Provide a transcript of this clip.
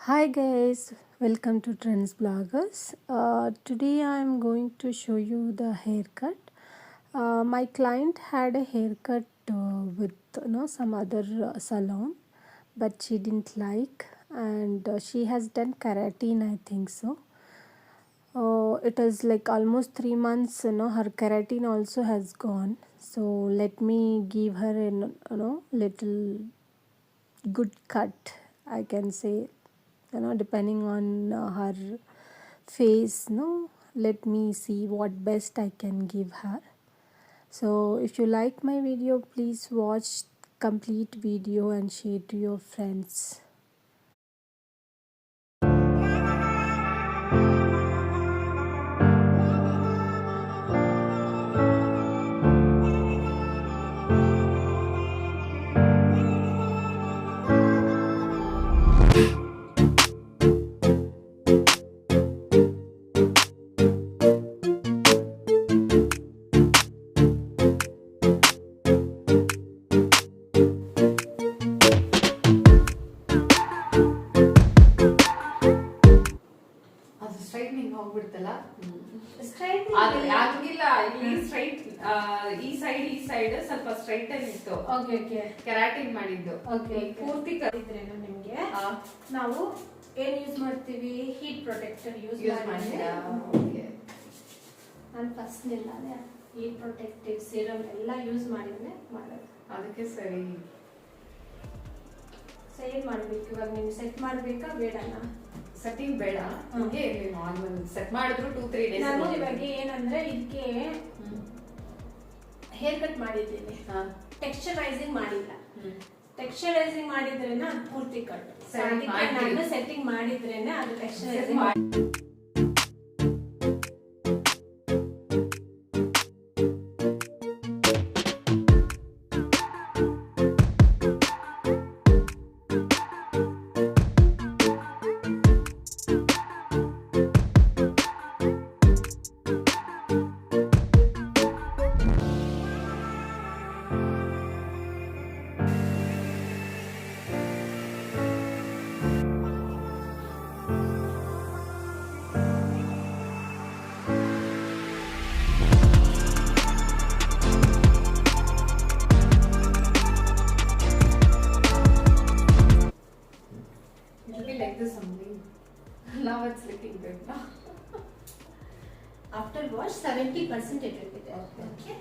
Hi guys, welcome to Trends Bloggers. Today I am going to show you the haircut. My client had a haircut with some other salon, but she didn't like, and she has done keratin, I think so. It is like almost 3 months. Her keratin also has gone. So let me give her a little good cut, I can say, depending on her face. No, let me see what best I can give her. So if you like my video, please watch complete video and share to your friends. ಅದು straightening ಹೋಗ್ಬಿಡ್ತಲ್ಲ ಆಗಿಲ್ಲ ಇಲ್ಲಿ straight ಈ side ಸ್ವಲ್ಪ straight ಆಗಿ ಇತ್ತು. Keratin ಮಾಡಿದ್ದು ಪೂರ್ತಿ ಕಲಿದ್ರೇನು ನಿಮ್ಗೆ ನಾವು ಏನ್ ಯೂಸ್ ಮಾಡ್ತೀವಿ, ಹೀಟ್ ಪ್ರೊಟೆಕ್ಟರ್ ಯೂಸ್ ಮಾಡ್ತೀರಾ? ನಾನು ಫಸ್ಟ್ ಹೀಟ್ ಪ್ರೊಟೆಕ್ಟಿವ್ ಸೀರಮ್ ಎಲ್ಲ ಯೂಸ್ ಮಾಡಿದ್ರೆ ಮಾಡೋದು. ಅದಕ್ಕೆ ಸರಿ ಏನ್ ಮಾಡ್ಬೇಕು ಇವಾಗ? ನೀವು ಸೆಟ್ ಮಾಡ್ಬೇಕಾ ಬೇಡನಾ? ಸೆಟ್ಟಿಂಗ್ ಬೇಡ, ಹಂಗೆ ಇರ್ಲಿ ನಾರ್ಮಲ್ ಸೆಟ್ ಮಾಡಿದ್ರು 2-3 ಡೇಸ್. ನಾನು ಇವಾಗ ಏನಂದ್ರೆ ಇದಕ್ಕೆ ಹೇರ್ ಕಟ್ ಮಾಡಿದ್ದೀನಿ, ಟೆಕ್ಸ್ಚರೈಸಿಂಗ್ ಮಾಡಿಲ್ಲ. ಟೆಕ್ಸ್ಚರೈಸಿಂಗ್ ಮಾಡಿದ್ರೇನೆ ಅದು ಪೂರ್ತಿ ಕಟ್. ನಾನು ಸೆಟ್ಟಿಂಗ್ ಮಾಡಿದ್ರೇನೆ ಅದು ಟೆಕ್ಸ್ಚರೈಸಿಂಗ್ ಮಾಡಿ. Like this only. Now it's looking good. After wash 70% it will be there. Okay.